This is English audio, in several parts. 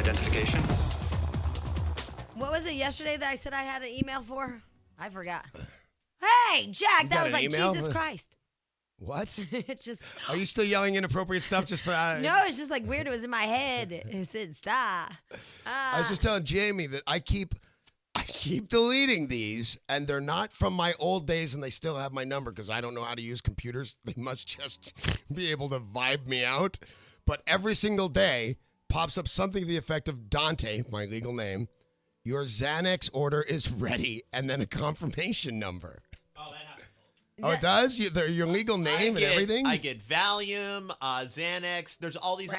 Identification. What was it yesterday that I said I had an email for? I forgot. Hey, Jack, that was like Jesus Christ. What? It just. Are you still yelling inappropriate stuff just for... No, it's just like weird. It was in my head. It said stop. I was just telling Jamie that I keep deleting these, and they're not from my old days, and they still have my number because I don't know how to use computers. They must just be able to vibe me out. But every single day pops up something to the effect of Dante, my legal name. Your Xanax order is ready, and then a confirmation number. Oh, that happens. Oh, it does? Your legal name and everything? I get Valium, Xanax. There's all these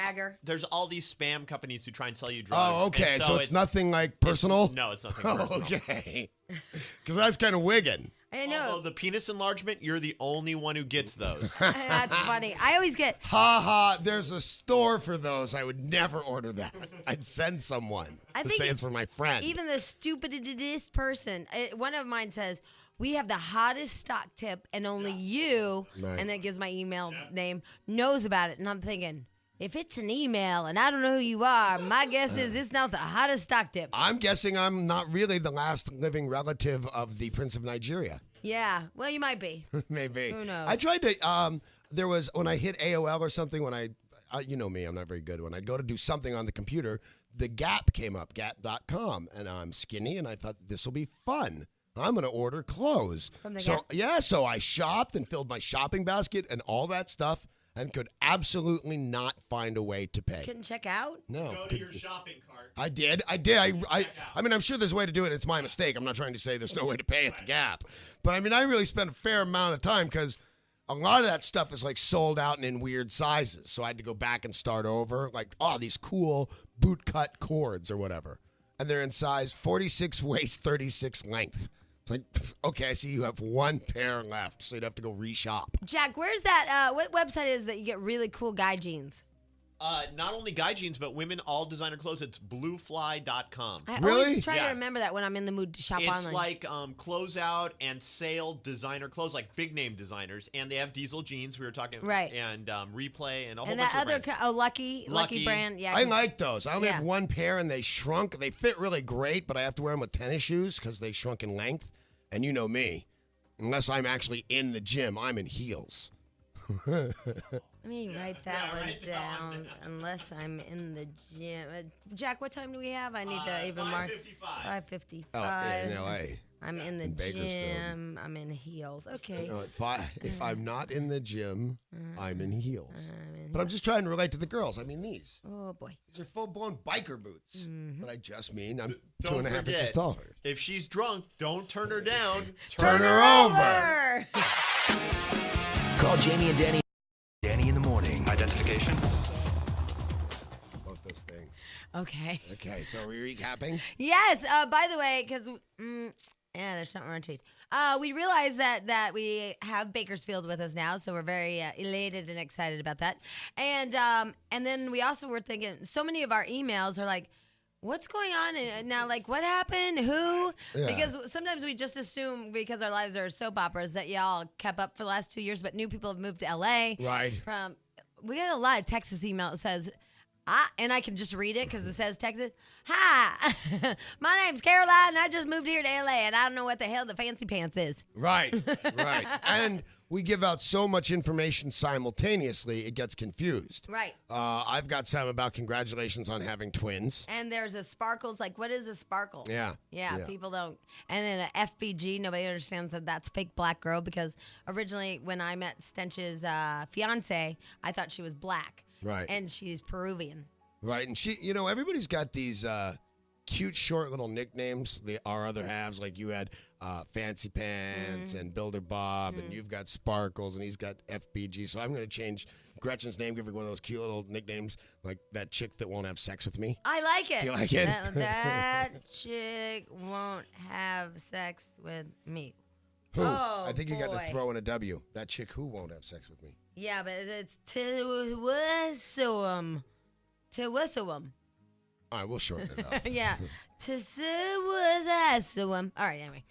spam companies who try and sell you drugs. Oh, okay. So it's nothing like personal? No, it's nothing personal. Okay. Because that's kind of wigging. I know. Although the penis enlargement, you're the only one who gets those. That's funny. I always get... Ha ha, there's a store for those. I would never order that. I'd send someone to say it's for my friend. Even the stupidest person, one of mine says, we have the hottest stock tip and only you, and then gives my email name, knows about it. And I'm thinking... If it's an email and I don't know who you are, my guess is it's not the hottest stock tip. I'm guessing I'm not really the last living relative of the Prince of Nigeria. Yeah, well, you might be. Maybe. Who knows? I tried to, there was, when I hit AOL or something, when I you know me, I'm not very good. When I go to do something on the computer, the Gap came up, gap.com, and I'm skinny, and I thought this will be fun. I'm going to order clothes. From the Gap? Yeah, so I shopped and filled my shopping basket and all that stuff, and could absolutely not find a way to pay. Couldn't check out? No. Go to your shopping cart. I did. I mean, I'm sure there's a way to do it. It's my mistake. I'm not trying to say there's no way to pay at the Gap. But, I mean, I really spent a fair amount of time because a lot of that stuff is, like, sold out and in weird sizes. So I had to go back and start over. Like, these cool bootcut cords or whatever. And they're in size 46 waist, 36 length. It's like, okay, I see you have one pair left, so you'd have to go reshop. Jack, where's that, what website is that you get really cool guy jeans? Not only guy jeans, but women all designer clothes. It's bluefly.com. I Really? always try to remember that when I'm in the mood to shop online. It's like closeout and sale designer clothes, like big name designers, and they have diesel jeans. We were talking and Replay and a whole bunch that of other Lucky brand. Yeah, I like those. I only have one pair, and they shrunk. They fit really great, but I have to wear them with tennis shoes because they shrunk in length. And you know me, unless I'm actually in the gym, I'm in heels. Let me write that one down. Unless I'm in the gym. Jack, what time do we have? I need to even mark. 5:55. Oh, in L.A. I'm in the gym. I'm in heels. Okay. No, if I'm not in the gym, I'm in heels. But I'm just trying to relate to the girls. I mean, these. Oh, boy. These are full-blown biker boots. But I just mean I'm Don't 2.5 inches taller. If she's drunk, don't turn her down. Turn her over. Call Jamie and Danny. Danny in the morning. Identification. Both those things. Okay. Okay, so are we recapping? Yes. By the way, because there's something on trees. We realized that we have Bakersfield with us now, so we're very elated and excited about that. And then we also were thinking, so many of our emails are like, what's going on now? Like, what happened? Who? Yeah. Because sometimes we just assume, because our lives are soap operas, that y'all kept up for the last 2 years, but new people have moved to L.A. Right. We get a lot of Texas email that says, and I can just read it because it says Texas. Hi, my name's Caroline, and I just moved here to LA, and I don't know what the hell the fancy pants is. Right. And we give out so much information simultaneously, it gets confused. Right. I've got some about congratulations on having twins. And there's a sparkles, like, what is a sparkle? Yeah. Yeah, people don't. And then a FBG, nobody understands that that's fake black girl, because originally when I met Stench's fiance, I thought she was black. Right. And she's Peruvian. Right. And she, everybody's got these cute, short little nicknames. Our other halves, like you had Fancy Pants and Builder Bob, and you've got Sparkles, and he's got FBG. So I'm going to change Gretchen's name, give her one of those cute little nicknames, like that chick that won't have sex with me. I like it. Do you like it? That chick won't have sex with me. Who? Oh, I think you got boy. to throw in a W. That chick who won't have sex with me. Yeah, but it's Tewusawam. Tewusawam. All right, we'll shorten it up. Yeah. Tewusawam. All right, anyway.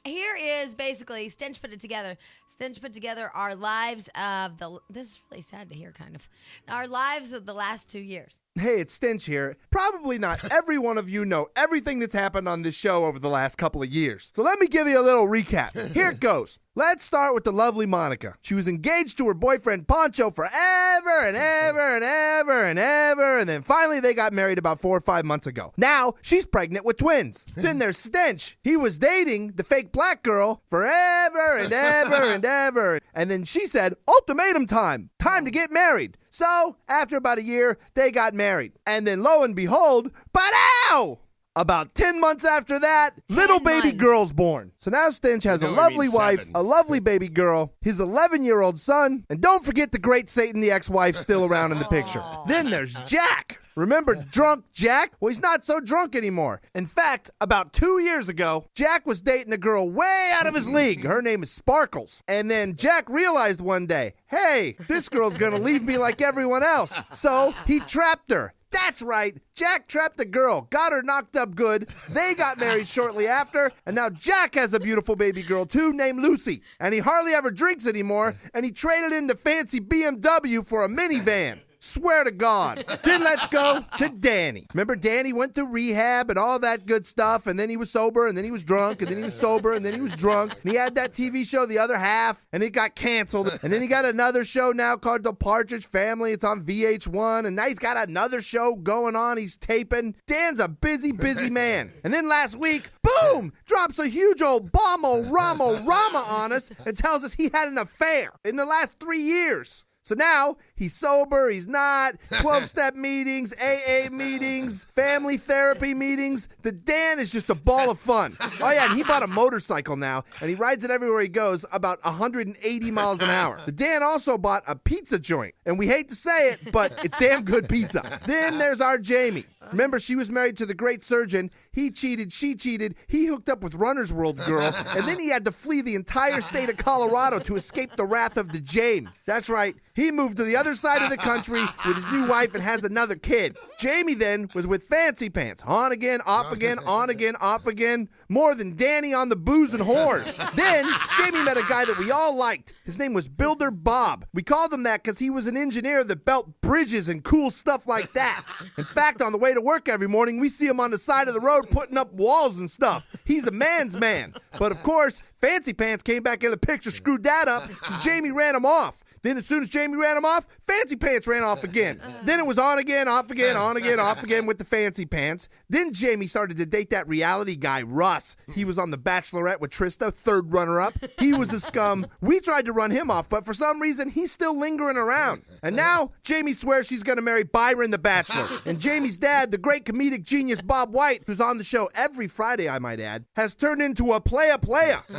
Here is basically, Stench put it together. Stench put together our lives of this is really sad to hear, kind of. Our lives of the last 2 years. Hey, it's Stench here. Probably not every one of you know everything that's happened on this show over the last couple of years. So let me give you a little recap. Here it goes. Let's start with the lovely Monica. She was engaged to her boyfriend Poncho forever and ever and ever and ever, and then finally they got married about 4 or 5 months ago. Now she's pregnant with twins. Then there's Stench. He was dating the fake black girl forever and ever and ever. And then she said, ultimatum time to get married. So after about a year, they got married. And then lo and behold, ba-dow! About 10 months after that, little baby girl's born. So now Stench has a lovely wife, a lovely baby girl, his 11-year-old son, and don't forget the great Satan, the ex-wife, still around in the picture. Then there's Jack. Remember drunk Jack? Well, he's not so drunk anymore. In fact, about 2 years ago, Jack was dating a girl way out of his league. Her name is Sparkles. And then Jack realized one day, hey, this girl's gonna leave me like everyone else. So he trapped her. That's right, Jack trapped a girl, got her knocked up good, they got married shortly after, and now Jack has a beautiful baby girl too named Lucy. And he hardly ever drinks anymore, and he traded in the fancy BMW for a minivan. Swear to God. Then let's go to Danny. Remember Danny went to rehab and all that good stuff, and then he was sober, and then he was drunk, and then he was sober, and then he was drunk. And he had that TV show, The Other Half, and it got canceled. And then he got another show now called The Partridge Family. It's on VH1, and now he's got another show going on. He's taping. Dan's a busy, busy man. And then last week, boom, drops a huge old bomb-o-rama on us and tells us he had an affair in the last 3 years. So now, he's sober, he's not, 12-step meetings, AA meetings, family therapy meetings. The Dan is just a ball of fun. Oh yeah, and he bought a motorcycle now, and he rides it everywhere he goes, about 180 miles an hour. The Dan also bought a pizza joint, and we hate to say it, but it's damn good pizza. Then there's our Jamie. Remember, she was married to the great surgeon. He cheated, she cheated, he hooked up with Runner's World girl, and then he had to flee the entire state of Colorado to escape the wrath of the Jane. That's right, he moved to the other side of the country with his new wife and has another kid. Jamie then was with Fancy Pants. On again, off again, on again, off again. More than Danny on the booze and whores. Then, Jamie met a guy that we all liked. His name was Builder Bob. We called him that because he was an engineer that built bridges and cool stuff like that. In fact, on the way to work every morning, we see him on the side of the road putting up walls and stuff. He's a man's man. But of course, Fancy Pants came back in the picture, screwed that up, so Jamie ran him off. Then as soon as Jamie ran him off, Fancy Pants ran off again. Then it was on again, off again, on again, off again with the Fancy Pants. Then Jamie started to date that reality guy, Russ. He was on The Bachelorette with Trista, third runner-up. He was a scum. We tried to run him off, but for some reason, he's still lingering around. And now, Jamie swears she's going to marry Byron the Bachelor. And Jamie's dad, the great comedic genius Bob White, who's on the show every Friday, I might add, has turned into a playa.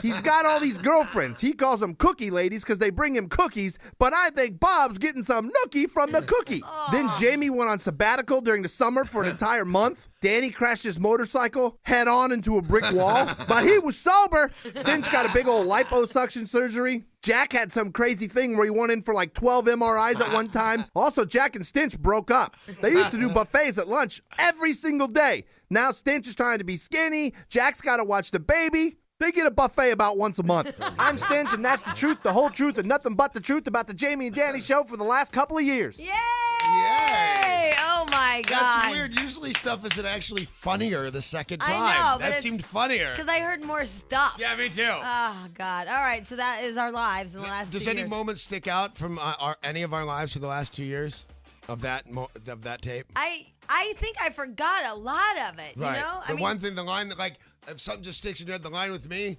He's got all these girlfriends. He calls them cookie ladies because they bring him cookies, but I think Bob's getting some nookie from the cookie. Then Jamie went on sabbatical during the summer for an entire month. Danny crashed his motorcycle head on into a brick wall, but he was sober. Stench got a big old liposuction surgery. Jack had some crazy thing where he went in for like 12 MRIs at one time. Also, Jack and Stench broke up. They used to do buffets at lunch every single day. Now Stench is trying to be skinny. Jack's got to watch the baby. They get a buffet about once a month. I'm Stench, and that's the truth, the whole truth, and nothing but the truth about the Jamie and Danny show for the last couple of years. Yay! Oh, my God. That's weird. Usually stuff isn't actually funnier the second time. I know, that seemed funnier. Because I heard more stuff. Yeah, me too. Oh, God. All right, so that is our lives in the last 2 years. Does any moment stick out from any of our lives for the last 2 years of that tape? I think I forgot a lot of it, right. You know? The line that, like, if something just sticks in your head, the line with me,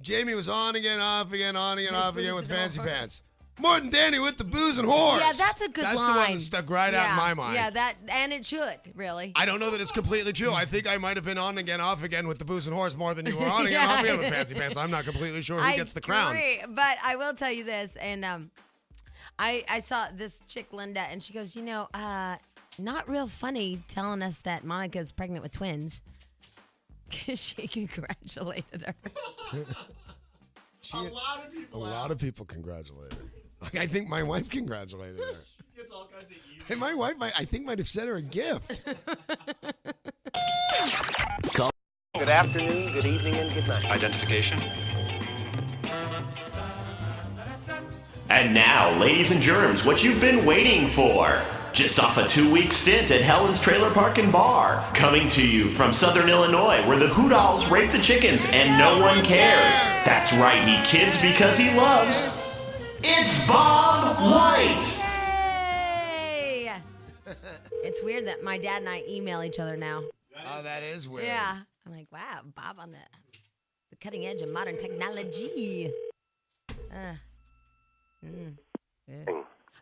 Jamie was on again, off again, on again, off again with Fancy Pants. More than Danny with the booze and whores. Yeah, that's a good line. That's the one that stuck right out in my mind. Yeah, and it should, really. I don't know that it's completely true. I think I might have been on again, off again with the booze and whores more than you were on again, off again with Fancy Pants. I'm not completely sure who gets the crown. I agree, but I will tell you this, and I saw this chick, Linda, and she goes, not real funny telling us that Monica's pregnant with twins. She congratulated her. A lot of people congratulated her. I think my wife congratulated her. She gets all kinds of emails. And my wife, I think, might have sent her a gift. Good afternoon, good evening, and good night. Identification. And now, ladies and germs, what you've been waiting for. just off a 2-week stint at Helen's Trailer Park and Bar. Coming to you from Southern Illinois, where the Hoot Owls rape the chickens and no one cares. That's right, he kids because he loves. It's Bob White! Yay! It's weird that my dad and I email each other now. Oh, that is weird. Yeah. I'm like, wow, Bob on the cutting edge of modern technology. Yeah.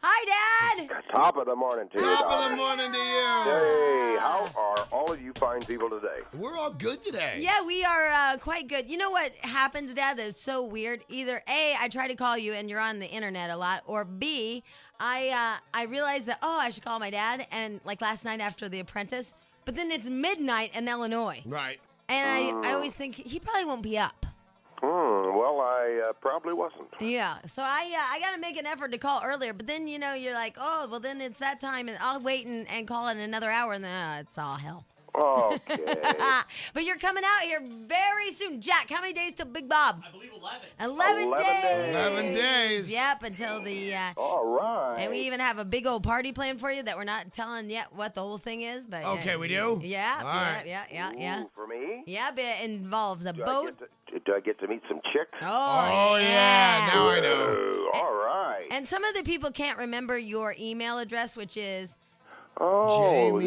Hi, Dad! Top of the morning to you. Top of darling. the morning to you. Hey, how are all of you fine people today? We're all good today. Yeah, we are quite good. You know what happens, Dad, that's so weird? Either A, I try to call you and you're on the internet a lot, or B, I realized that, I should call my dad, and like last night after The Apprentice, but then it's midnight in Illinois. Right. And I always think he probably won't be up. Well, I probably wasn't. Yeah, so I got to make an effort to call earlier, but then, you're like, oh, well, then it's that time, and I'll wait and call in another hour, and then it's all hell. Okay. But you're coming out here very soon. Jack, how many days till Big Bob? I believe 11. 11 days. 11 days. Yep, until the... All right. and we even have a big old party planned for you that we're not telling yet what the whole thing is. But Okay, we do? Yeah, All right. yeah. Ooh, for me? Yeah, but it involves a Do boat. do I get to meet some chicks? Oh, yeah. Now I know. Ooh, all right. And some of the people can't remember your email address, which is Oh, Jamie's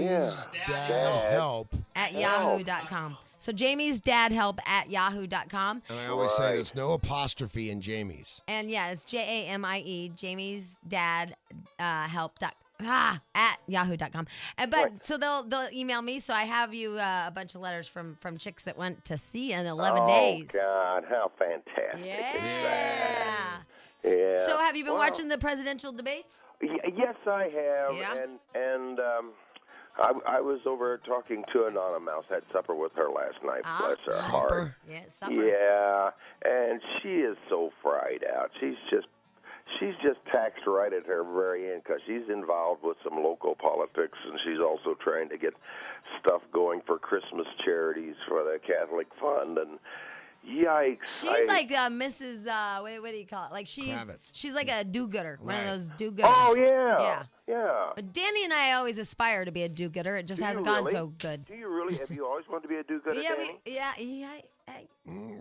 yeah. dad help. at yahoo.com. So Jamie's dad help at yahoo.com. And I always say there's no apostrophe in Jamie's. And yeah, it's JAMIE, Jamie's dad help at yahoo.com. But so they'll email me. So I have you a bunch of letters from chicks that went to sea in 11 days. Oh, God, how fantastic. Yeah. Yeah. So have you been Wow. watching the presidential debates? Yes, I have. Yeah? And I was over talking to Anna Mouse. Had supper with her last night. Bless her heart. Supper? Yeah, supper. Yeah, and she is so fried out. She's just taxed right at her very end because she's involved with some local politics, and she's also trying to get stuff going for Christmas charities for the Catholic Fund. And yikes! She's like Mrs. What do you call it? Like Kravitz. she's like a do-gooder, one of Right. those do-gooders. Oh yeah, Yeah. But Danny and I always aspire to be a do-gooder. It just Do you hasn't gone really? so good. Do you really? Have you always wanted to be a do-gooder, Yeah, Danny?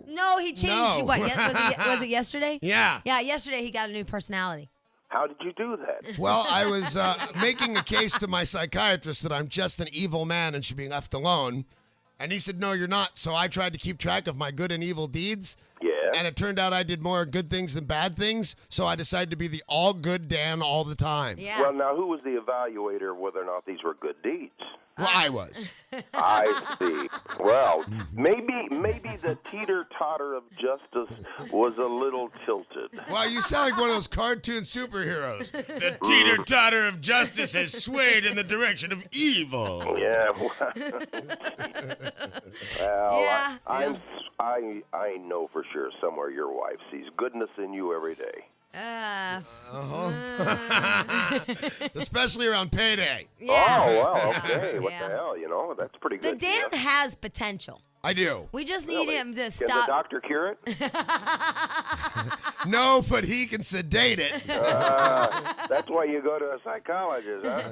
No, he changed. No. What? Was it yesterday? Yeah. Yeah, yesterday he got a new personality. How did you do that? Well, I was making a case to my psychiatrist that I'm just an evil man and should be left alone. And he said, no, you're not. So I tried to keep track of my good and evil deeds. Yeah. And it turned out I did more good things than bad things. So I decided to be the all good Dan all the time. Yeah. Well, now who was the evaluator of whether or not these were good deeds? Well, I was. I see. Well, maybe the teeter-totter of justice was a little tilted. Well, you sound like one of those cartoon superheroes. The teeter-totter of justice has swayed in the direction of evil. Yeah. Well, Yeah. I know for sure somewhere your wife sees goodness in you every day. Especially around payday. Yeah. Oh, well, okay. What Yeah. the hell, the That's pretty The good. Dan yeah. has potential. I do. We just need Really? him to Can the stop. doctor cure it? No, but he can sedate it. That's why you go to a psychologist, huh?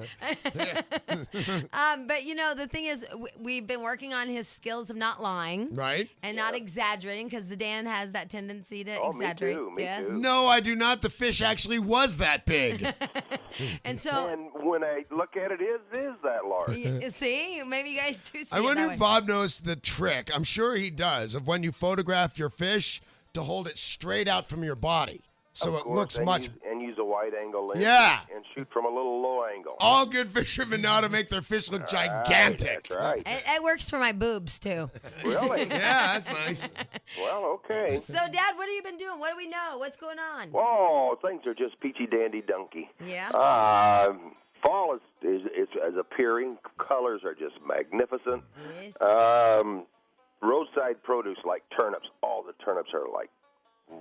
But the thing is, we've been working on his skills of not lying Right? and not exaggerating, because the Dan has that tendency to Oh, me exaggerate. too, me yes. too. No, I do not. The fish actually was that big. And so, And when I look at it, it is that large. see, maybe you guys do see I it wonder that if way. Bob knows the trick. I'm sure he does, of when you photograph your fish to hold it straight out from your body. So Of it course, looks and much. use a wide angle lens. Yeah. And shoot from a little low angle. All good fishermen know how to make their fish look gigantic. That's right. It works for my boobs, too. Really? Yeah, that's nice. Well, okay. So, Dad, what have you been doing? What do we know? What's going on? Oh, things are just peachy dandy donkey. Yeah. Fall is appearing. Colors are just magnificent. Yes. Roadside produce like turnips. All the turnips are like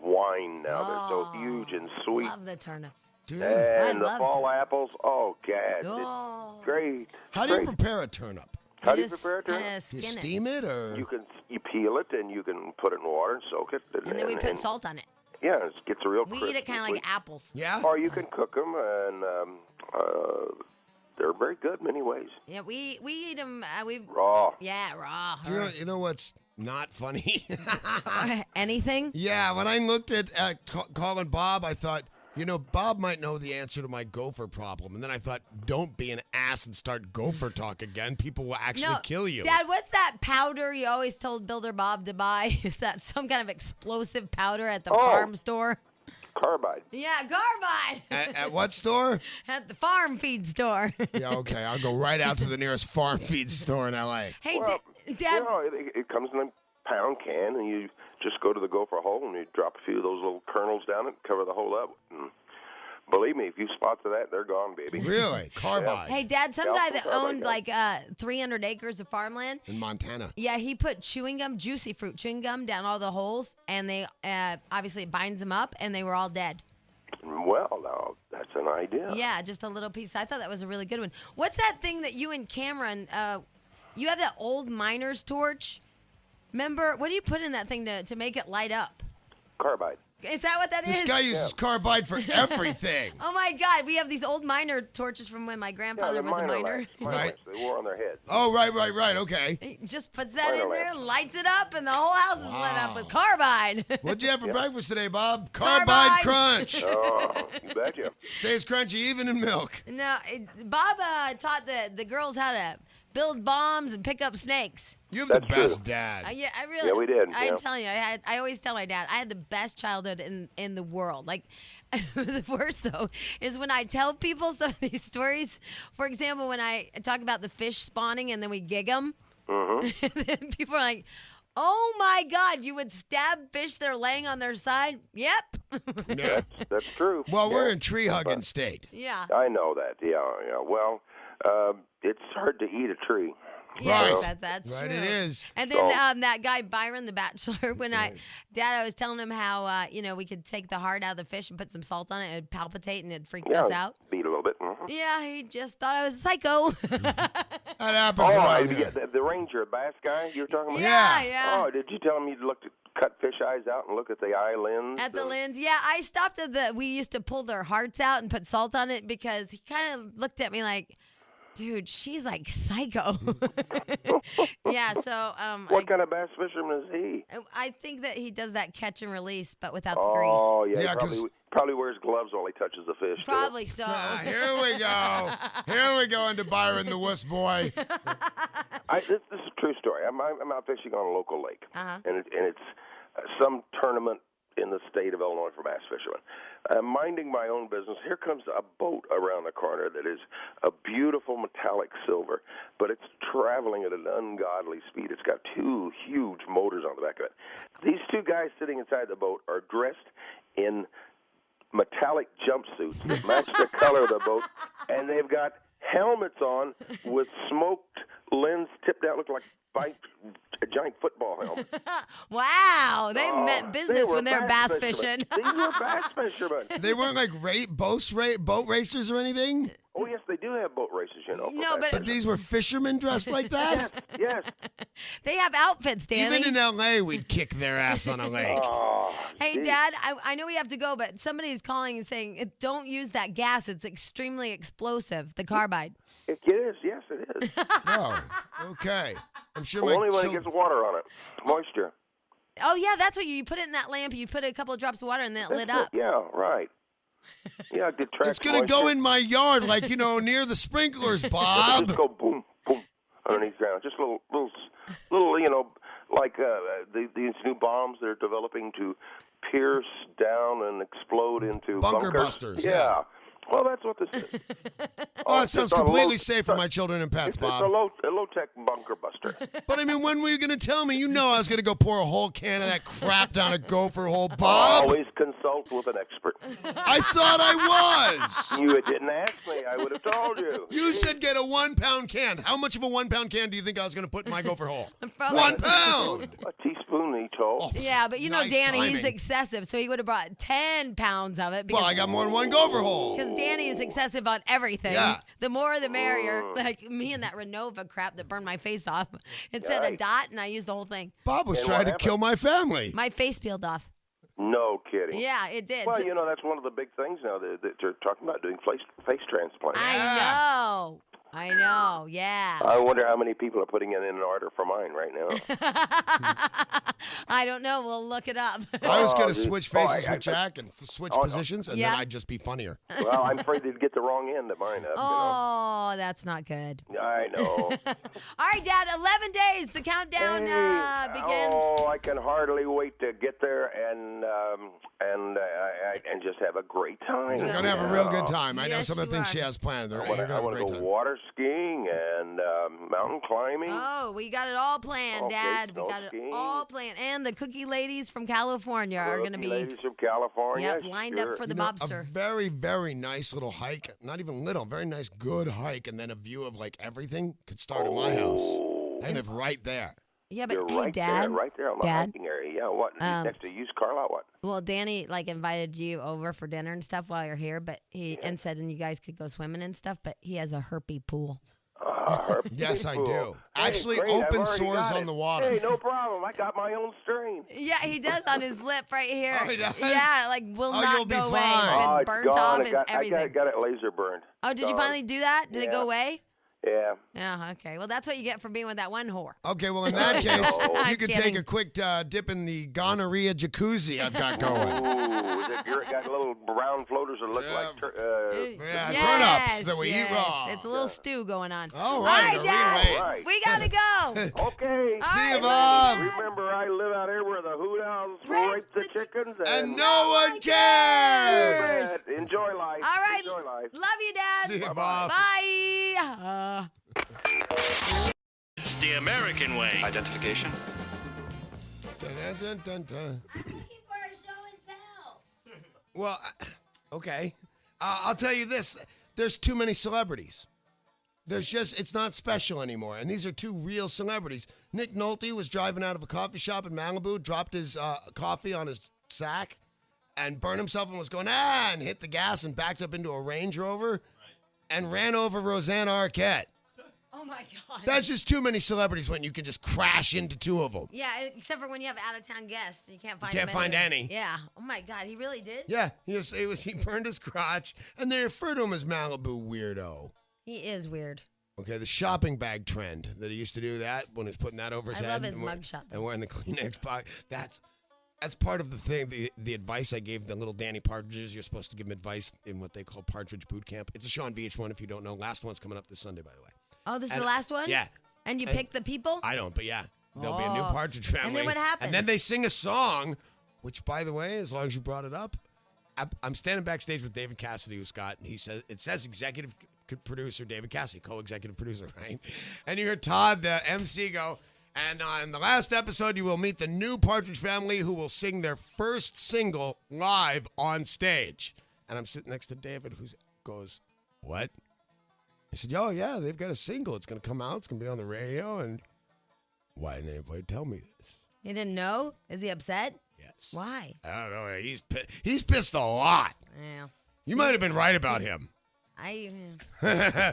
wine now. They're so huge and sweet. Love the turnips. Dude. And the love fall apples. Oh, God. Oh. It's great. How do you Great. prepare a turnip? How do you just prepare a turnip? kinda You skin it. steam it or? You peel it and you can put it in water and soak it. And then we put salt on it. Yeah, it gets a real We crisp eat it kind of and like apples. Yeah? Or you can cook them and they're very good in many ways. Yeah, we eat them. Raw. Yeah, raw. You know what's not funny? Anything? Yeah, when I looked at calling Bob, I thought, Bob might know the answer to my gopher problem. And then I thought, don't be an ass and start gopher talk again. People will actually kill you. Dad, what's that powder you always told Builder Bob to buy? Is that some kind of explosive powder at the farm store? Carbide. Yeah, carbide. At what store? At the farm feed store. Yeah, okay. I'll go right out to the nearest farm feed store in L.A. Hey, Well, Dad. It comes in a pound can, and you just go to the gopher hole and you drop a few of those little kernels down it, cover the hole up. And believe me, if you spot to that, they're gone, baby. Really? Carbide. Hey, Dad, some guy that Calcium carbide, owned 300 acres of farmland. In Montana. Yeah, he put chewing gum, juicy fruit chewing gum down all the holes, and they obviously it binds them up, and they were all dead. Well, now, that's an idea. Yeah, just a little piece. I thought that was a really good one. What's that thing that you and Cameron, you have that old miner's torch? Remember, what do you put in that thing to make it light up? Carbide. Is that what that is? This guy uses carbide for everything. Oh, my God. We have these old miner torches from when my grandfather was a miner. Right. They wore on their heads. Oh, right. Okay. He just puts that Miner in there, lamp. lights it up, and the whole house is lit up with carbide. What'd you have for breakfast today, Bob? Carbide. Carbide crunch. Oh, you betcha. Stays crunchy even in milk. No, Bob taught the girls how to build bombs and pick up snakes. You have the That's best true. dad. Yeah, I really. Yeah, we did, I'm yeah. telling you, I always tell my dad, I had the best childhood in the world. Like, the worst though is when I tell people some of these stories. For example, when I talk about the fish spawning and then we gig them, and then people are like, "Oh my God, you would stab fish that are laying on their side?" Yep. Yeah. That's true. Well, we're Yeah. in tree hugging state. Yeah. I know that. Yeah. Well, it's hard to eat a tree. Yeah, Right. that's Right, true. it is. And then that guy Byron, the Bachelor, when I was telling him how we could take the heart out of the fish and put some salt on it, it'd palpitate and it'd freak us out. Beat a little bit. Yeah, he just thought I was a psycho. That happens around here. The ranger, bass guy you were talking about? Yeah. Oh, did you tell him you'd cut fish eyes out and look at the eye lens? At the lens, yeah. I stopped at we used to pull their hearts out and put salt on it because he kind of looked at me like, dude, she's like psycho. Yeah, so What kind of bass fisherman is he? I think that he does that catch and release, but without the Oh, grease. yeah, Yeah, 'cause- he probably wears gloves while he touches the fish. too. Probably so. Here we go. Here we go into Byron the Wuss boy. This is a true story. I'm out fishing on a local lake, Uh-huh. and it's some tournament in the state of Illinois for bass fishermen. I'm minding my own business. Here comes a boat around the corner that is a beautiful metallic silver, but it's traveling at an ungodly speed. It's got two huge motors on the back of it. These two guys sitting inside the boat are dressed in metallic jumpsuits that match the color of the boat, and they've got helmets on with smoked lens tipped out, looking like a giant football helmet. Wow, they meant business when they're bass fishermen. fishing. These were bass fishermen. They weren't like boat racers or anything? Oh, yes, they do have boat races, for No, bass but But these were fishermen dressed like that? Yes. They have outfits, Danny. Even in L.A., we'd kick their ass on a lake. Oh, Hey, geez. Dad, I know we have to go, but somebody's calling and saying, don't use that gas. It's extremely explosive, the carbide. It is. Yes, it is. Oh, okay. I'm sure Only when it children- gets water on it. Moisture. Oh, yeah, that's what you put it in that lamp. You put a couple of drops of water and then it lit up. Yeah, right. Yeah, it detracts It's going to go in my yard, like, near the sprinklers, Bob. Just go boom, boom underneath ground. Just little, like these new bombs they're developing to pierce down and explode into Bunker bunkers. busters, Yeah. yeah. Well, that's what this is. Oh, it it's sounds a completely low- safe for my children and pets, It's Bob. a low-tech bunker buster. But, I mean, when were you going to tell me? You know I was going to go pour a whole can of that crap down a gopher hole, Bob. Always consult with an expert. I thought I was. You didn't ask me. I would have told you. You said get a 1 pound can. How much of a 1 pound can do you think I was going to put in my gopher hole? Probably- 1 pound. A teaspoon each hole. Oh, Yeah, but nice Danny, he's timing. excessive, so he would have brought 10 pounds of it. Well, I got more than one gopher hole. Because Danny is excessive on everything. Yeah. The more the merrier. Like me and that Renova crap that burned my face off. It said a dot, and I used the whole thing. Bob was And trying what to happened? kill my family. My face peeled off. No kidding. Yeah, it did. Well, that's one of the big things now that they're talking about doing face transplants. I know. I know, yeah. I wonder how many people are putting in an order for mine right now. I don't know. We'll look it up. I was going to dude. switch faces I- with Jack and switch no. positions, and Yeah. then I'd just be funnier. Well, I'm afraid they'd get the wrong end of mine up. Oh, that's not good. I know. All right, Dad, 11 days. The countdown begins. Oh, I can hardly wait to get there and just have a great time. You're going to have a real good time. I know Yes, some of the you things are. she has planned. You're I going to have a want to great go time. water skiing and mountain climbing. Oh, we got it all planned, Okay, Dad. We snow got it skiing. all planned. And the cookie ladies from California are going to be ladies from California. lined sure. up for the A mobster. very, very nice little hike. Not even little, very nice, good hike. And then a view of like everything could start at my house. Oh. I live right there. Yeah, but You're hey, right Dad. there, right there on the Dad, hiking area. Yeah, what? Next to used car lot, what? well, Danny like invited you over for dinner and stuff while you're here, but and said and you guys could go swimming and stuff, but he has a herpy pool. Yes, I Cool. do. Hey, Actually, great, I've open already sores got on it. the water. Hey, no problem. I got my own strain. Yeah, he does on his lip right here. Oh, he does? Yeah, like will Oh, not you'll be go away. fine. It's been Oh, it's burnt gone. off. I It's got everything. got it laser burned. Oh, did you Gone. finally do that? Did it go Yeah. away? Yeah. Yeah, okay. Well, that's what you get for being with that one whore. Okay, well, in that case, I'm you could take kidding. a quick dip in the gonorrhea jacuzzi I've got going. Ooh, got little brown floaters that look Yeah. like Yeah, Yes, turnips that we eat yes. raw. It's a little stew going on. All All right, right, a Dad. relay. Right. We gotta go. Okay. All See you, right, Bob. Remember, I live out here where the hoot owls Rape rape the chickens, And no one cares. Enjoy life. All right. Enjoy life. Love you, Dad. See you, Bob. Bye. It's the American way. Identification. Dun, dun, dun, dun. Well, okay. I'll tell you this. There's too many celebrities. It's not special anymore. And these are two real celebrities. Nick Nolte was driving out of a coffee shop in Malibu, dropped his coffee on his sack, and burned himself and was going, and hit the gas and backed up into a Range Rover and ran over Rosanna Arquette. Oh my God. That's just too many celebrities when you can just crash into two of them. Yeah, except for when you have out of town guests, you can't find. Can't them find anywhere. any. Yeah. Oh my God, he really did. Yeah, he burned his crotch, and they refer to him as Malibu Weirdo. He is weird. Okay, the shopping bag trend that he used to do that when he's putting that over his I head. love his and wear- mugshot, though. And wearing the Kleenex pocket. That's part of the thing, the advice I gave the little Danny Partridges. You're supposed to give them advice in what they call Partridge Boot Camp. It's a show on VH1 if you don't know. Last one's coming up this Sunday, by the way. Oh, this is And- the last one? Yeah. And you And- pick the people? I don't, but yeah. There'll be a new Oh. Partridge Family. And then what happens? And then they sing a song, which, by the way, as long as you brought it up, I'm standing backstage with David Cassidy, who's got, and it says executive producer David Cassidy, co-executive producer, right? And you hear Todd, the MC, go, and on the last episode, you will meet the new Partridge Family who will sing their first single live on stage. And I'm sitting next to David, who goes, what? I said, oh, yeah, they've got a single. It's going to come out. It's going to be on the radio. And why didn't anybody tell me this? You didn't know? Is he upset? Yes. Why? I don't know. He's pissed a lot. Yeah. You might have been right about him.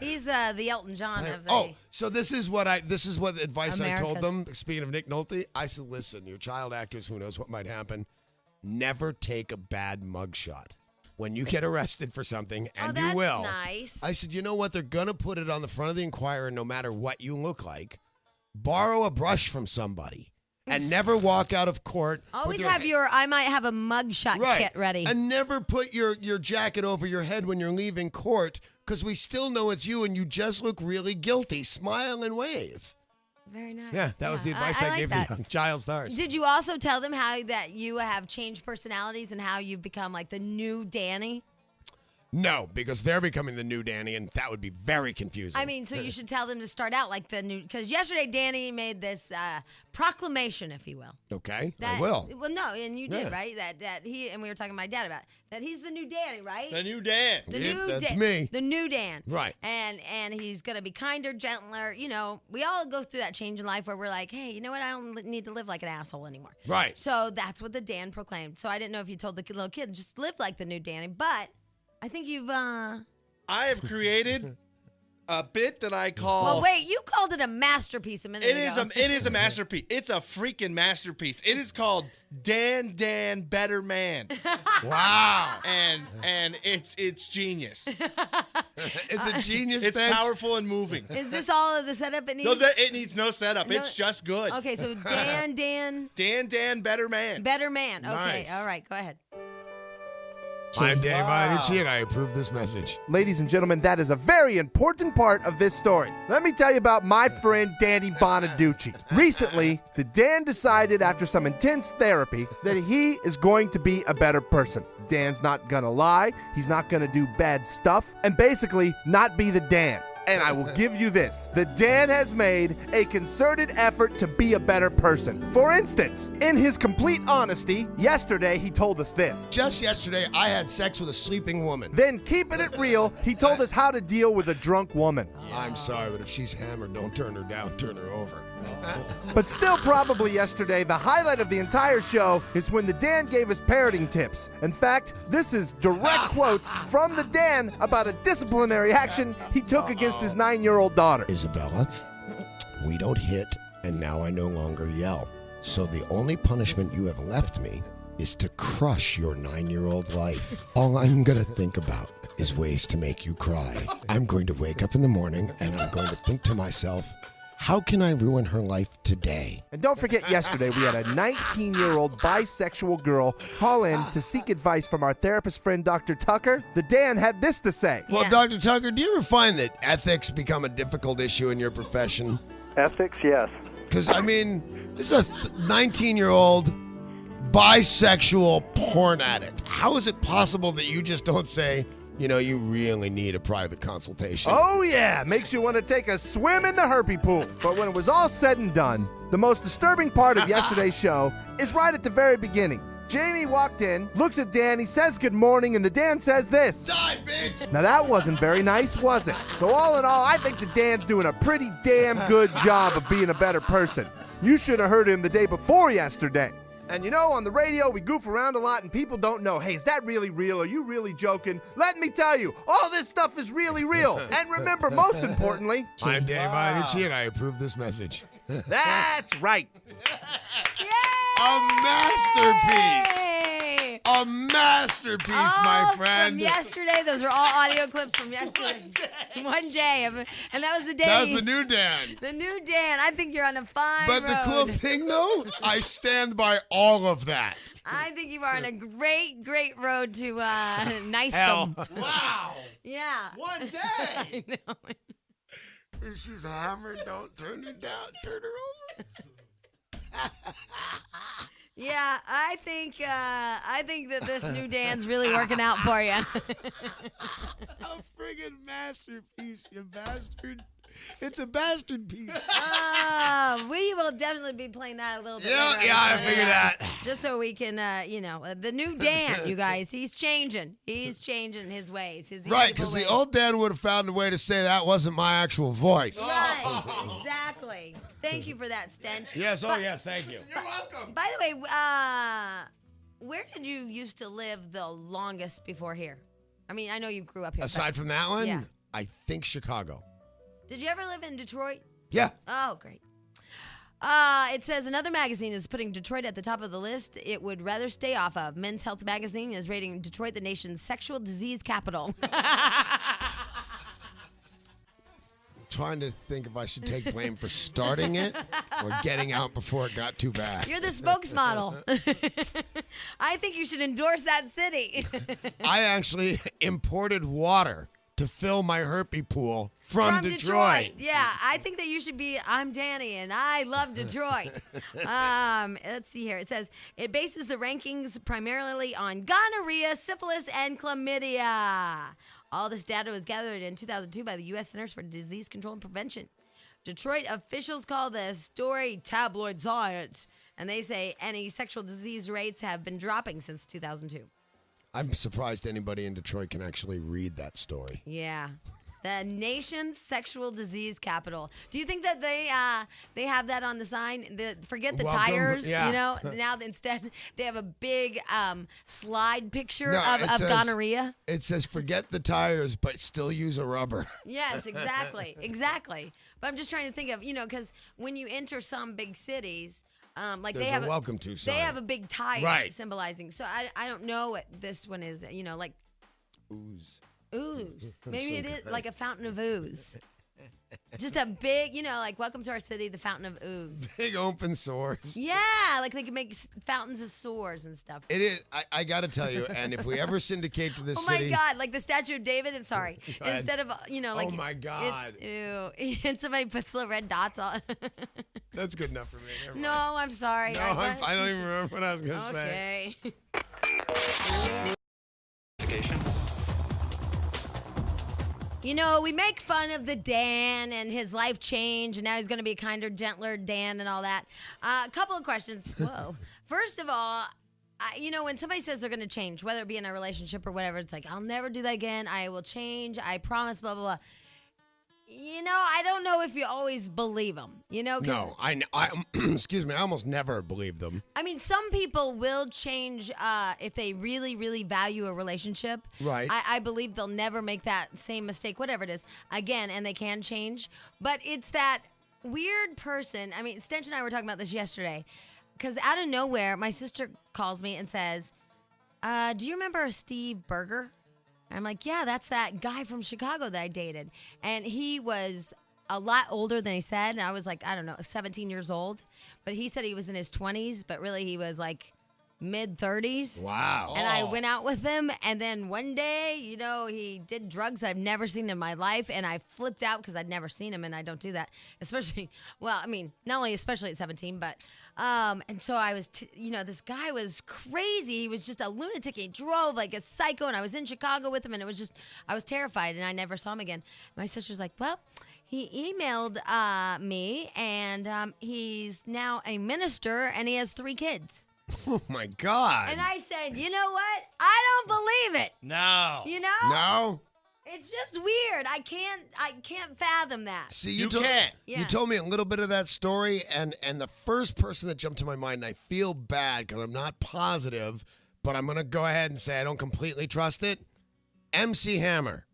He's the Elton John of the. Oh, so this is what advice I told America's- them. Speaking of Nick Nolte, I said, listen, you're child actors. Who knows what might happen? Never take a bad mugshot. When you get arrested for something, and that's you will. nice. I said, you know what? They're going to put it on the front of the Inquirer no matter what you look like. Borrow a brush from somebody. And never walk out of court. Always with have I might have a mugshot kit ready. And never put your jacket over your head when you're leaving court, because we still know it's you and you just look really guilty. Smile and wave. Very nice. Yeah, that was the advice I like gave that. the young child stars. Did you also tell them how that you have changed personalities and how you've become like the new Danny? No, because they're becoming the new Danny, and that would be very confusing. I mean, so you should tell them to start out like the new, because yesterday Danny made this proclamation, if you will. Okay, That, I will. Well, no, and you did, Yeah. right? That he, and we were talking to my dad about it, that he's the new Danny, right? The new Dan. The Yep, new that's Dan, me. The new Dan. Right. And he's going to be kinder, gentler. You know, we all go through that change in life where we're like, hey, you know what? I don't need to live like an asshole anymore. Right. So that's what the Dan proclaimed. So I didn't know if you told the little kid, just live like the new Danny. But I think you've, I have created a bit that I call. Well, wait, you called it a masterpiece a minute ago. It is a masterpiece. It's a freaking masterpiece. It is called Dan Better Man. Wow. And it's genius. It's a genius. It's powerful and moving. Is this all of the setup it needs? No, it needs no setup. No- It's just good. Okay, so Dan. Dan Better Man. Better Man. Okay, Nice. all right, go ahead. I'm Danny Bonaducci, and I approve this message. Ladies and gentlemen, that is a very important part of this story. Let me tell you about my friend Danny Bonaducci. Recently, the Dan decided after some intense therapy that he is going to be a better person. Dan's not gonna lie, he's not gonna do bad stuff, and basically not be the Dan. And I will give you this. The Dan has made a concerted effort to be a better person. For instance, in his complete honesty, yesterday he told us this. Just yesterday, I had sex with a sleeping woman. Then, keeping it real, he told us how to deal with a drunk woman. I'm sorry, but if she's hammered, don't turn her down, turn her over. But still, probably yesterday, the highlight of the entire show is when the Dan gave us parenting tips. In fact, this is direct quotes from the Dan about a disciplinary action he took against his 9-year-old daughter. Isabella, we don't hit, and now I no longer yell. So the only punishment you have left me is to crush your 9-year-old life. All I'm going to think about is ways to make you cry. I'm going to wake up in the morning, and I'm going to think to myself, how can I ruin her life today? And don't forget, yesterday we had a 19-year-old bisexual girl call in to seek advice from our therapist friend, Dr. Tucker. The Dan had this to say. Well, Yeah. Dr. Tucker, do you ever find that ethics become a difficult issue in your profession? Ethics, yes. Because, I mean, this is a 19-year-old bisexual porn addict. How is it possible that you just don't say, you know, you really need a private consultation? Oh, yeah, makes you want to take a swim in the herpy pool. But when it was all said and done, the most disturbing part of yesterday's show is right at the very beginning. Jamie walked in, looks at Dan, he says good morning, and the Dan says this. Die, bitch! Now that wasn't very nice, was it? So all in all, I think the Dan's doing a pretty damn good job of being a better person. You should have heard him the day before yesterday. And you know, on the radio, we goof around a lot and people don't know, hey, is that really real? Are you really joking? Let me tell you, all this stuff is really real. And remember, most importantly, I'm Danny Bonaducci, and I approve this message. that's right. A masterpiece! Yay! A masterpiece, my friend. From yesterday. Those were all audio clips from yesterday. One day. And that was the day. That was the new Dan. The new Dan. I think you're on a fine But the cool road. thing, though, I stand by all of that. I think you are on a great, great road to nice. Hell. Wow. Yeah. One day. I know. If she's hammered, don't turn her down, turn her over. Yeah, I think that this new Dan's really working out for you. A friggin' masterpiece, you bastard. It's a bastard piece. We will definitely be playing that a little bit. Yeah, later yeah, on. I figured that. Just so we can, the new Dan, you guys, he's changing. He's changing his ways. His Right, evil because ways. the old Dan would have found a way to say that wasn't my actual voice. Right, exactly. Thank you for that, Stench. Yes, But- yes, thank you. You're welcome. By the way, where did you used to live the longest before here? I mean, I know you grew up here. Aside from that one, Yeah. I think Chicago. Did you ever live in Detroit? Yeah. Oh, great. It says another magazine is putting Detroit at the top of the list it would rather stay off of. Men's Health magazine is rating Detroit the nation's sexual disease capital. Trying to think if I should take blame for starting it or getting out before it got too bad. You're the spokesmodel. I think you should endorse that city. I actually imported water to fill my herpy pool from Detroit. Yeah, I think that you should be. I'm Danny, and I love Detroit. Let's see here. It says it bases the rankings primarily on gonorrhea, syphilis, and chlamydia. All this data was gathered in 2002 by the U.S. Centers for Disease Control and Prevention. Detroit officials call the story tabloid science, and they say any sexual disease rates have been dropping since 2002. I'm surprised anybody in Detroit can actually read that story. Yeah. the nation's sexual disease capital. Do you think that they have that on the sign? Forget the Welcome, tires, yeah. you know. Now instead they have a big slide picture No, of it says- gonorrhea. It says forget the tires, but still use a rubber. Yes, exactly, exactly. But I'm just trying to think of, because when you enter some big cities, like There's they have a welcome to sign. they have a big tire Right. symbolizing. So I don't know what this one is. Like Ooze. ooze. Maybe so it is good. like a fountain of ooze. Just a big, like welcome to our city, the fountain of ooze. Big open sores. Yeah, like they can make fountains of sores and stuff. It is. I got to tell you, and if we ever syndicate to this Oh my city. God! Like the Statue of David. And sorry, Go ahead. instead of like. Oh my God. Ew! And somebody puts little red dots on. That's good enough for me. Never No, mind. I'm sorry. No, I don't even remember what I was going to say. Okay. We make fun of the Dan and his life change, and now he's going to be a kinder, gentler Dan and all that. A couple of questions. Whoa. First of all, when somebody says they're going to change, whether it be in a relationship or whatever, it's like, I'll never do that again. I will change. I promise, blah, blah, blah. I don't know if you always believe them, 'cause- No, I excuse me, I almost never believe them. I mean, some people will change if they really, really value a relationship. Right. I believe they'll never make that same mistake, whatever it is, again, and they can change. But it's that weird person. I mean, Stench and I were talking about this yesterday, because out of nowhere, my sister calls me and says, do you remember Steve Berger? I'm like, yeah, that's that guy from Chicago that I dated. And he was a lot older than he said. And I was like, I don't know, 17 years old. But he said he was in his 20s, but really he was like mid-30s. Wow. And I went out with him. And then one day, he did drugs I've never seen in my life. And I flipped out because I'd never seen him. And I don't do that. Especially, not only especially at 17, but, and so I was, this guy was crazy. He was just a lunatic. He drove like a psycho. And I was in Chicago with him. And it was just, I was terrified. And I never saw him again. My sister's like, well, he emailed me. And he's now a minister. And he has 3 kids. Oh my God. And I said, you know what? I don't believe it. No. No? It's just weird. I can't fathom that. See, You can't. Yeah. You told me a little bit of that story, and the first person that jumped to my mind, and I feel bad because I'm not positive, but I'm going to go ahead and say I don't completely trust it, MC Hammer.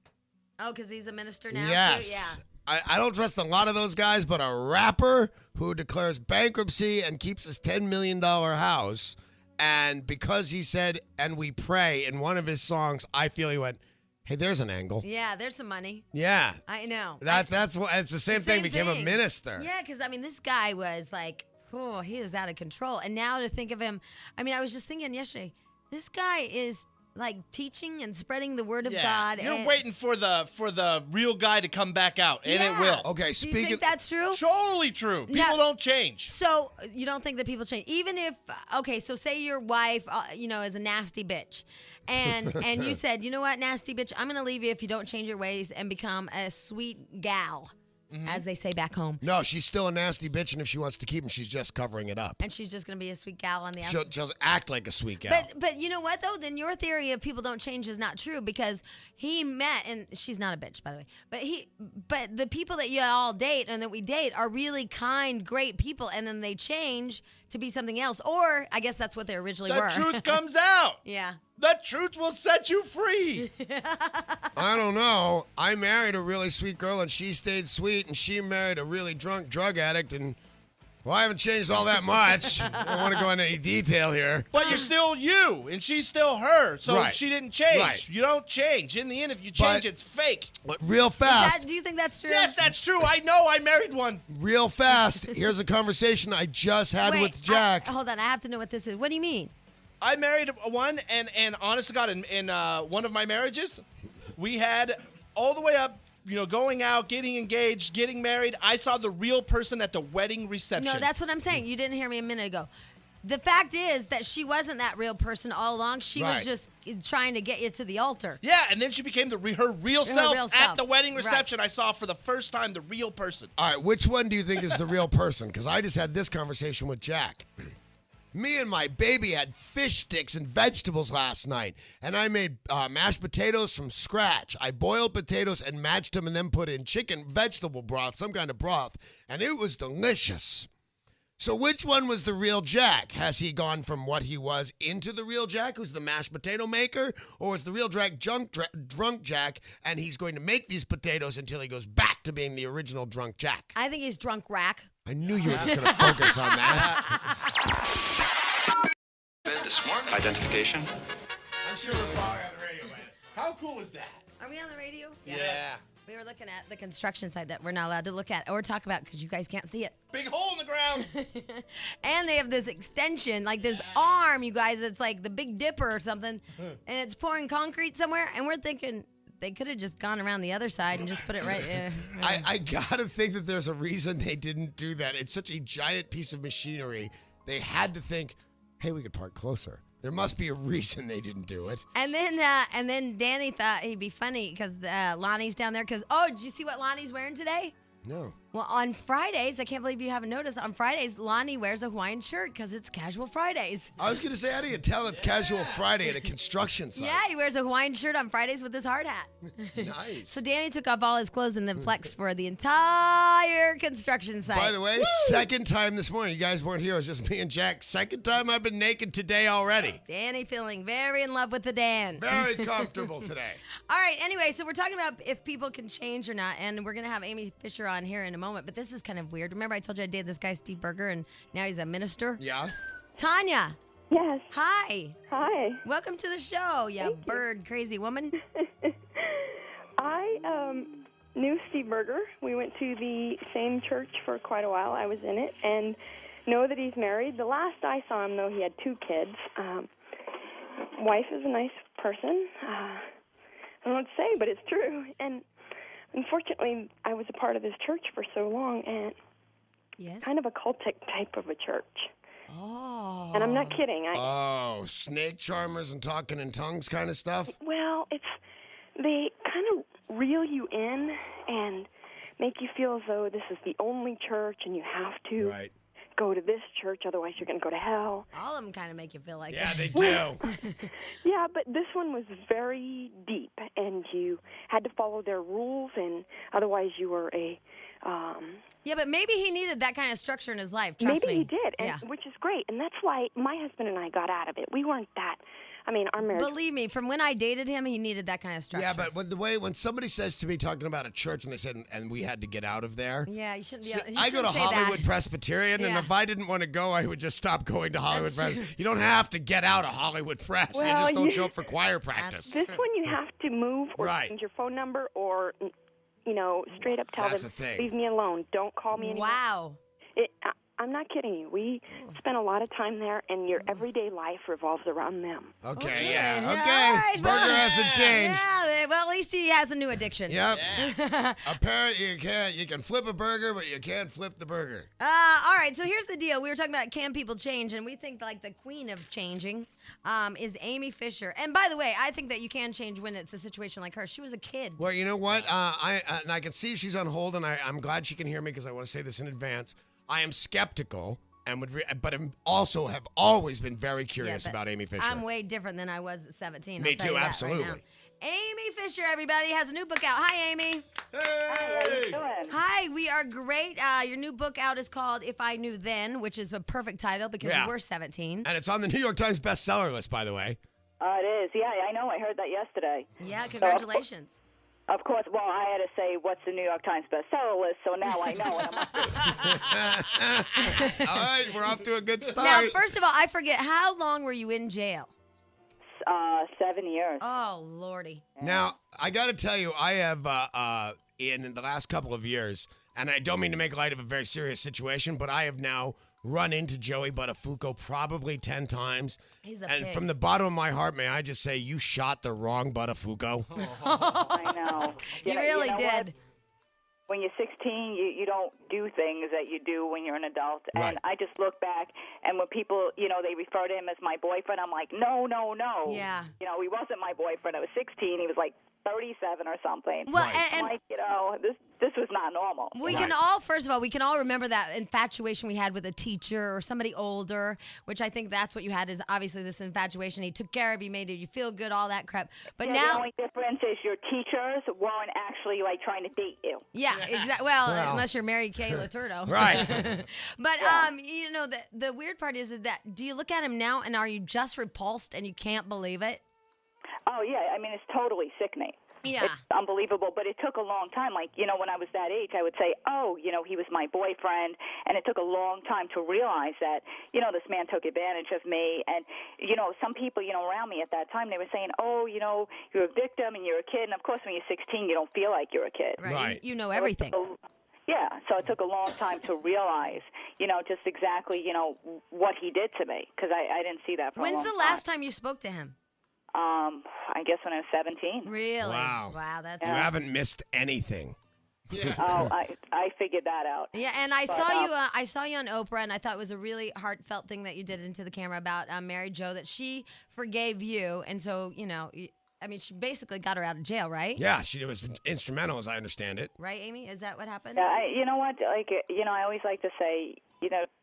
Oh, because he's a minister now Yes. too? Yeah. I don't trust a lot of those guys, but a rapper who declares bankruptcy and keeps his $10 million house, and because he said, and we pray in one of his songs, I feel he went, hey, there's an angle. Yeah, there's some money. Yeah. I know. That's what it's the same thing, became a minister. Yeah, because, this guy was like, he was out of control. And now to think of him, I was just thinking yesterday, this guy is like teaching and spreading the word of God. You're and waiting for the real guy to come back out, and it will. Okay, Do you speaking think that's true? Totally true. People don't change. So you don't think that people change, even if so say your wife, is a nasty bitch, and you said, you know what, nasty bitch, I'm gonna leave you if you don't change your ways and become a sweet gal, as they say back home. No, she's still a nasty bitch, and if she wants to keep him, she's just covering it up. And she's just gonna be a sweet gal on the outside. She'll act like a sweet gal. But you know what though? Then your theory of people don't change is not true, because he met, and she's not a bitch, by the way. But the people that you all date and that we date are really kind, great people, and then they change to be something else. Or I guess that's what they originally The were. truth comes out. Yeah. The truth will set you free. I don't know. I married a really sweet girl, and she stayed sweet, and she married a really drunk drug addict, and well, I haven't changed all that much. I don't want to go into any detail here. But you're still you, and she's still her. So Right. she didn't change. Right. You don't change. In the end, if you change, it's fake. But real fast. Do you think that's true? Yes, that's true. I know. I married one. Real fast. Here's a conversation I just had Wait, with Jack. hold on, I have to know what this is. What do you mean? I married one, and honest to God, in one of my marriages, we had all the way up, going out, getting engaged, getting married. I saw the real person at the wedding reception. No, that's what I'm saying. You didn't hear me a minute ago. The fact is that she wasn't that real person all along. She was Right. just trying to get you to the altar. Yeah, and then she became her real self real at self. the wedding Right. reception. I saw for the first time the real person. All right, which one do you think is the real person? Because I just had this conversation with Jack. Me and my baby had fish sticks and vegetables last night, and I made mashed potatoes from scratch. I boiled potatoes and mashed them and then put in chicken vegetable broth, some kind of broth, and it was delicious. So which one was the real Jack? Has he gone from what he was into the real Jack, who's the mashed potato maker, or is the real Jack drunk Jack, and he's going to make these potatoes until he goes back to being the original drunk Jack? I think he's drunk rack. I knew you were just going to focus on that. This morning. Identification. I'm sure we're probably on the radio, Lance. How cool is that? Are we on the radio? Yeah. We were looking at the construction site that we're not allowed to look at or talk about because you guys can't see it. Big hole in the ground. And they have this extension, like this arm, you guys. It's like the Big Dipper or something. And it's pouring concrete somewhere. And we're thinking they could have just gone around the other side and just put it right there. I gotta think that there's a reason they didn't do that. It's such a giant piece of machinery. They had to think, hey, we could park closer. There must be a reason they didn't do it. And then Danny thought he'd be funny because Lonnie's down there. Because, did you see what Lonnie's wearing today? No. Well, on Fridays, I can't believe you haven't noticed. On Fridays, Lonnie wears a Hawaiian shirt because it's Casual Fridays. I was going to say, how do you tell it's Casual Friday at a construction site? Yeah, he wears a Hawaiian shirt on Fridays with his hard hat. Nice. So Danny took off all his clothes and then flexed for the entire construction site. By the way, second time this morning. You guys weren't here. It was just me and Jack. Second time I've been naked today already. Danny feeling very in love with the Dan. Very comfortable today. All right, anyway, so we're talking about if people can change or not, and we're going to have Amy Fisher on here in a moment, but this is kind of weird. Remember I told you I dated this guy, Steve Berger, and now he's a minister? Yeah? Tanya. Yes. Hi. Hi. Welcome to the show, you bird crazy woman. I knew Steve Berger. We went to the same church for quite a while. I was in it, and know that he's married. The last I saw him, though, he had 2 kids. Wife is a nice person. I don't know what to say, but it's true. And unfortunately, I was a part of this church for so long, and kind of a cultic type of a church. Oh. And I'm not kidding. Snake charmers and talking in tongues kind of stuff? Well, they kind of reel you in and make you feel as though this is the only church and you have to go to this church, otherwise you're going to go to hell. All of them kind of make you feel like that. Yeah, they do. Yeah, but this one was very deep, and you had to follow their rules, and otherwise you were a... yeah, but maybe he needed that kind of structure in his life, trust me. Maybe he did, which is great, and that's why my husband and I got out of it. We weren't that... our marriage... Believe me, from when I dated him, he needed that kind of structure. Yeah, but when somebody says to me talking about a church and they said, and we had to get out of there. Yeah, you shouldn't be... So I go to Hollywood Presbyterian, and if I didn't want to go, I would just stop going to Hollywood Presbyterian. You don't have to get out of Hollywood Press. Well, you just don't show up for choir practice. This one you have to move or change your phone number or, straight up tell them, leave me alone. Don't call me anymore. Wow. I'm not kidding you. We spent a lot of time there, and your everyday life revolves around them. Okay. Right, Burger hasn't changed. Yeah, well, at least he has a new addiction. Yep. Apparently, you can flip a burger, but you can't flip the burger. All right, so here's the deal. We were talking about can people change, and we think like the queen of changing is Amy Fisher. And by the way, I think that you can change when it's a situation like her. She was a kid. Well, you know what? I can see she's on hold, and I'm glad she can hear me because I want to say this in advance. I am skeptical, but I'm also have always been very curious about Amy Fisher. I'm way different than I was at 17. Me too, absolutely. Right Amy Fisher, everybody, has a new book out. Hi, Amy. Hey. Hi, how you doing? Hi, we are great. Your new book out is called If I Knew Then, which is a perfect title because you were 17. And it's on the New York Times bestseller list, by the way. It is. Yeah, I know. I heard that yesterday. Yeah, congratulations. Of course. Well, I had to say, what's the New York Times bestseller list? So now I know. And All right, we're off to a good start. Now, first of all, I forget, how long were you in jail? 7 years. Oh, Lordy. Now, I got to tell you, I have, in the last couple of years, and I don't mean to make light of a very serious situation, but I have now run into Joey Buttafuoco probably 10 times. He's a And pig. from the bottom of my heart, may I just say, you shot the wrong Buttafuoco. I know. You really know did. What? When you're 16, you don't do things that you do when you're an adult. Right. And I just look back, and when people, they refer to him as my boyfriend, I'm like, no. Yeah. He wasn't my boyfriend. I was 16. He was like 37 or something. Well, Right. and I'm like, this was not normal. we can all, first of all, we can all remember that infatuation we had with a teacher or somebody older, which I think that's what you had is obviously this infatuation. He took care of you, made you feel good, all that crap. But The now, only difference is your teachers weren't actually like trying to date you. yeah, exactly. Well, Well. unless you're Mary Kay Letourneau. Right. But the weird part is that do you look at him now and are you just repulsed and you can't believe it? Oh yeah, I mean it's totally sickening. Yeah. It's unbelievable, but it took a long time. Like, when I was that age, I would say, he was my boyfriend, and it took a long time to realize that, this man took advantage of me. And, some people, around me at that time, they were saying, you're a victim and you're a kid. And, of course, when you're 16, you don't feel like you're a kid. Right. You know everything. Yeah, so it took a long time to realize, just exactly, what he did to me, because I didn't see that for a long When's time. the last time you spoke to him? I guess when I was 17. Really? Wow. Wow, that's You haven't missed anything. Oh, I figured that out. Yeah, and I saw you on Oprah, and I thought it was a really heartfelt thing that you did into the camera about Mary Jo, that she forgave you, and so she basically got her out of jail, right? Yeah, she was instrumental, as I understand it. Right, Amy? Is that what happened? Yeah, you know what? I always like to say,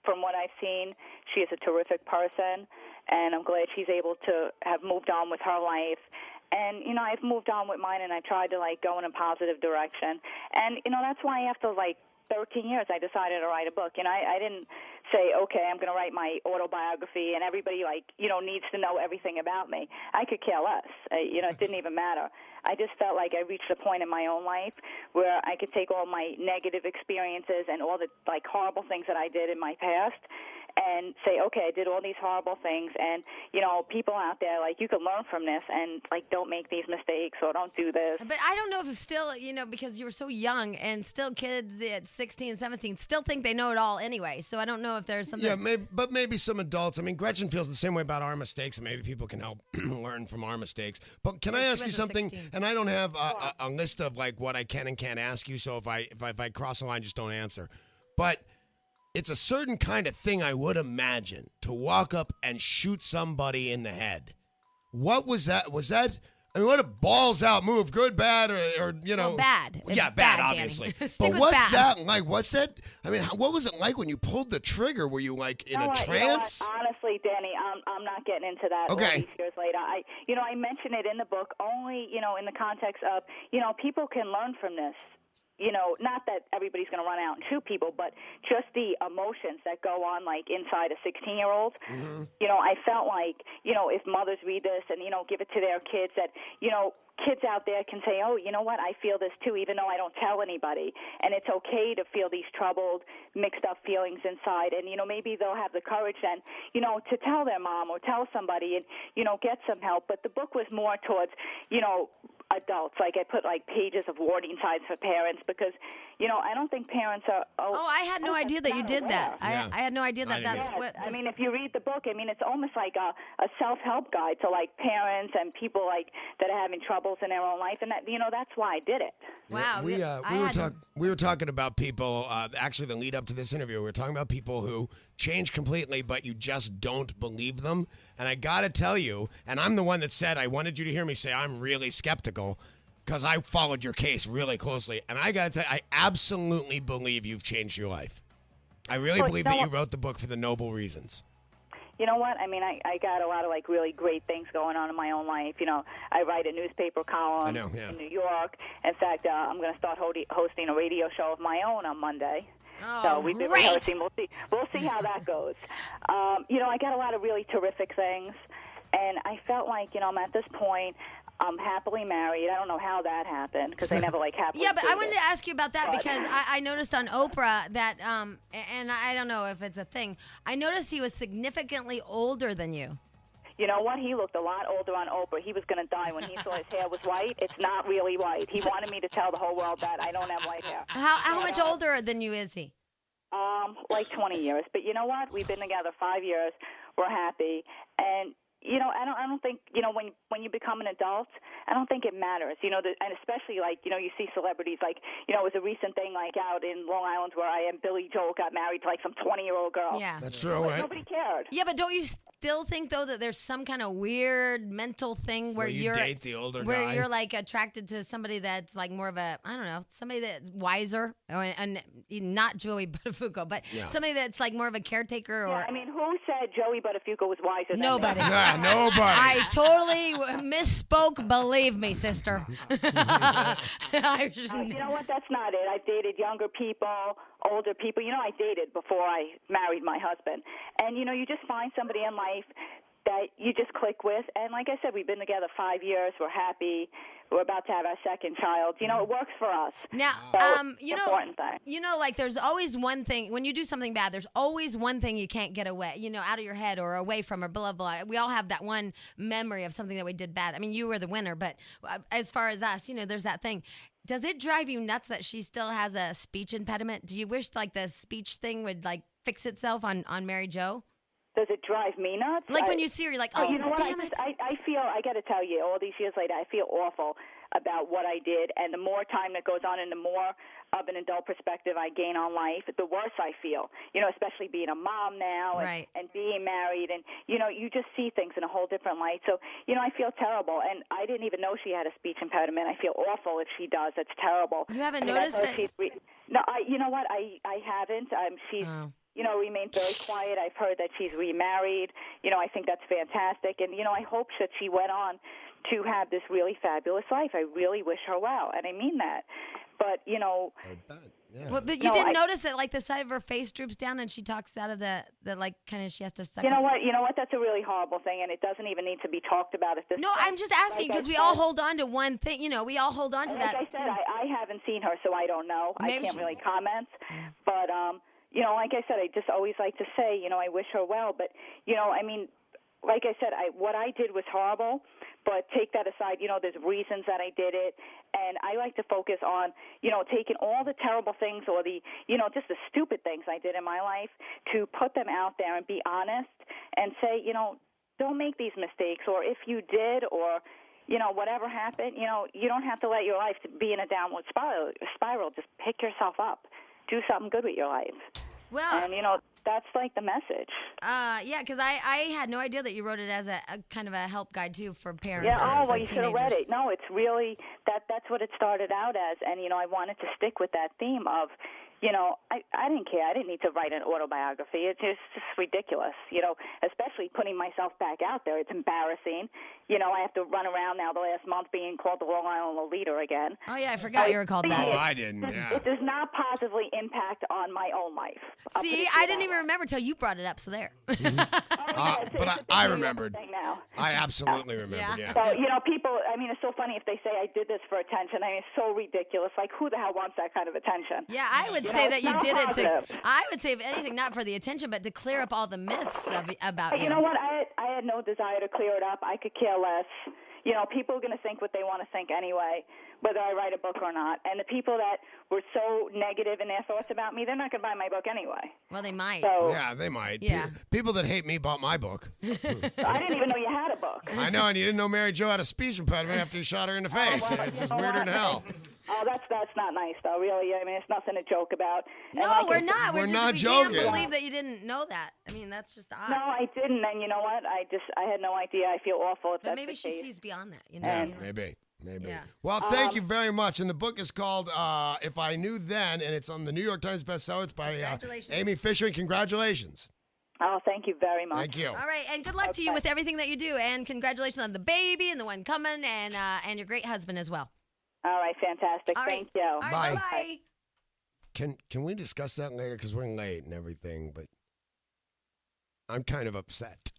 from what I've seen, she is a terrific person, and I'm glad she's able to have moved on with her life. And, I've moved on with mine, and I tried to, go in a positive direction. And, that's why after, 13 years, I decided to write a book. I didn't say, okay, I'm going to write my autobiography, and everybody, needs to know everything about me. I could care less. It didn't even matter. I just felt like I reached a point in my own life where I could take all my negative experiences and all the, horrible things that I did in my past and say, okay, I did all these horrible things, and, people out there, you can learn from this, and, don't make these mistakes or don't do this. But I don't know if still, because you were so young and still kids at 16, 17 still think they know it all anyway. So I don't know if there's something. Yeah, maybe some adults. I mean, Gretchen feels the same way about our mistakes, and maybe people can help learn from our mistakes. But can I ask you something? 16. And I don't have a list of, what I can and can't ask you, so if I cross the line, just don't answer. But it's a certain kind of thing, I would imagine, to walk up and shoot somebody in the head. What was that? Was that, what a balls out move, good, bad, or Well, bad. Yeah, It's bad, Danny. obviously. Stick But with what's bad. that like? What's that? What was it like when you pulled the trigger? Were you in a trance? You know what? Honestly, Danny, I'm not getting into that all Okay. these years later. I mention it in the book only, in the context of, people can learn from this. Not that everybody's going to run out and shoot people, but just the emotions that go on, inside a 16-year-old. Mm-hmm. I felt like, if mothers read this and, give it to their kids, that, kids out there can say, oh, you know what, I feel this too, even though I don't tell anybody. And it's okay to feel these troubled, mixed up feelings inside. And, maybe they'll have the courage then, to tell their mom or tell somebody and, get some help. But the book was more towards, adults. I put pages of warning signs for parents because, I don't think parents are. Oh, I had no idea that you did that. Yeah. I had no idea that that's Yes. what. If you read the book, it's almost like a self-help guide to parents and people that are having troubles in their own life, and that that's why I did it. Wow. We were talking about people. Actually, the lead up to this interview, we were talking about people who change completely, but you just don't believe them. And I got to tell you, and I'm the one that said I wanted you to hear me say I'm really skeptical because I followed your case really closely, and I got to tell you, I absolutely believe you've changed your life. I really believe that you wrote the book for the noble reasons. You know what? I got a lot of really great things going on in my own life. I write a newspaper column in New York. In fact, I'm going to start hosting a radio show of my own on Monday. Oh, So we've been great. rehearsing. We'll see how that goes. I got a lot of really terrific things, and I felt like I'm at this point. I'm happily married. I don't know how that happened because I never happily. Yeah, but I dated. wanted to ask you about that because I noticed on Oprah that, and I don't know if it's a thing, I noticed he was significantly older than you. You know what? He looked a lot older on Oprah. He was going to die when he saw his hair was white. It's not really white. He wanted me to tell the whole world that I don't have white hair. How much older than you is he? 20 years. But you know what? We've been together 5 years. We're happy. And I don't think, when you become an adult, I don't think it matters, and especially you see celebrities it was a recent thing out in Long Island where Billy Joel got married to some 20-year-old girl. Yeah. That's true, right? Nobody cared. Yeah, but don't you still think though that there's some kind of weird mental thing where you you're date the older where guy. you're like attracted to somebody that's like more of a, I don't know, somebody that's wiser, and not Joey Buttafuoco, but somebody that's like more of a caretaker or. I mean, who said Joey Buttafuoco was wiser than Nobody. me? Yeah, nobody. I totally misspoke. Believe me, sister. You know what? That's not it. I've dated younger people, older people. You know, I dated before I married my husband. And, you know, you just find somebody in life that you just click with. And like I said, we've been together 5 years. We're happy. We're about to have our second child. You know, it works for us. Now, So you know, important thing. you know, like there's always one thing when you do something bad. There's always one thing you can't get away, you know, out of your head or away from or blah blah. We all have that one memory of something that we did bad. I mean, you were the winner, but as far as us, you know, there's that thing. Does it drive you nuts that she still has a speech impediment? Do you wish like the speech thing would like fix itself on Mary Jo? Does it drive me nuts? Like when you see her, you're like, oh, you know what? damn it. I feel, I got to tell you, all these years later, I feel awful about what I did. And the more time that goes on and the more of an adult perspective I gain on life, the worse I feel. You know, especially being a mom now and being married. And, you know, you just see things in a whole different light. So, you know, I feel terrible. And I didn't even know she had a speech impediment. I feel awful if she does. It's terrible. You haven't noticed that? No, you know what? I haven't. She's... You know, remained very quiet. I've heard that she's remarried. You know, I think that's fantastic. And, you know, I hope that she went on to have this really fabulous life. I really wish her well, and I mean that. But, you know... Well, but you didn't notice that, like, the side of her face droops down and she talks out of the like, kind of, she has to suck You know what? That's a really horrible thing, and it doesn't even need to be talked about at this No, point. I'm just asking because we all hold on to one thing. You know, we all hold on to that. Like I said, I haven't seen her, so I don't know. Maybe I can't really comment. But, you know, like I said, I just always like to say, you know, I wish her well. But, you know, I mean, like I said, what I did was horrible. But take that aside, you know, there's reasons that I did it. And I like to focus on, you know, taking all the terrible things or the, you know, just the stupid things I did in my life to put them out there and be honest and say, you know, don't make these mistakes. Or if you did or, you know, whatever happened, you know, you don't have to let your life be in a downward spiral. Just pick yourself up. Do something good with your life. Well, and, you know, that's like the message. Yeah, because I had no idea that you wrote it as a kind of a help guide, too, for parents. Yeah, or well, you should have read it. No, it's really, that's what it started out as. And, you know, I wanted to stick with that theme of, you know, I didn't care. I didn't need to write an autobiography. It's just ridiculous, you know, especially putting myself back out there. It's embarrassing. You know, I have to run around now the last month being called the Long Island leader again. Oh, yeah, I forgot you were called that. Oh, I didn't, It does not positively impact on my own life. See, I didn't even remember until you brought it up, so there. But I remembered. I absolutely remembered, yeah. So, you know, people, I mean, it's so funny if they say I did this for attention. I mean, it's so ridiculous. Like, who the hell wants that kind of attention? Yeah, I would say that you did it to, I would say, if anything, not for the attention, but to clear up all the myths about you. You know what? I had no desire to clear it up. I could care less. You know, people are going to think what they want to think anyway, whether I write a book or not. And the people that were so negative in their thoughts about me, they're not going to buy my book anyway. Well, they might. So, yeah, they might. Yeah. People that hate me bought my book. I didn't even know you had a book. I know, and you didn't know Mary Jo had a speech impediment after you shot her in the face. It's just weirder than hell. Oh, that's not nice, though. Really, I mean, it's nothing to joke about. No, we're not. We're just, not we joking. Can't believe that you didn't know that. I mean, that's just odd. No, I didn't, and you know what? I had no idea. I feel awful if but that's maybe the she case. sees beyond that. You know? Yeah, You know? maybe. Yeah. Well, thank you very much. And the book is called If I Knew Then, and it's on the New York Times bestseller. It's by Amy Fisher, and congratulations. Oh, thank you very much. Thank you. All right, and good luck to you with everything that you do, and congratulations on the baby and the one coming, and your great husband as well. All right, fantastic. All right. Thank you. All right, Bye. bye. Can we discuss that later? Because we're late and everything, but I'm kind of upset.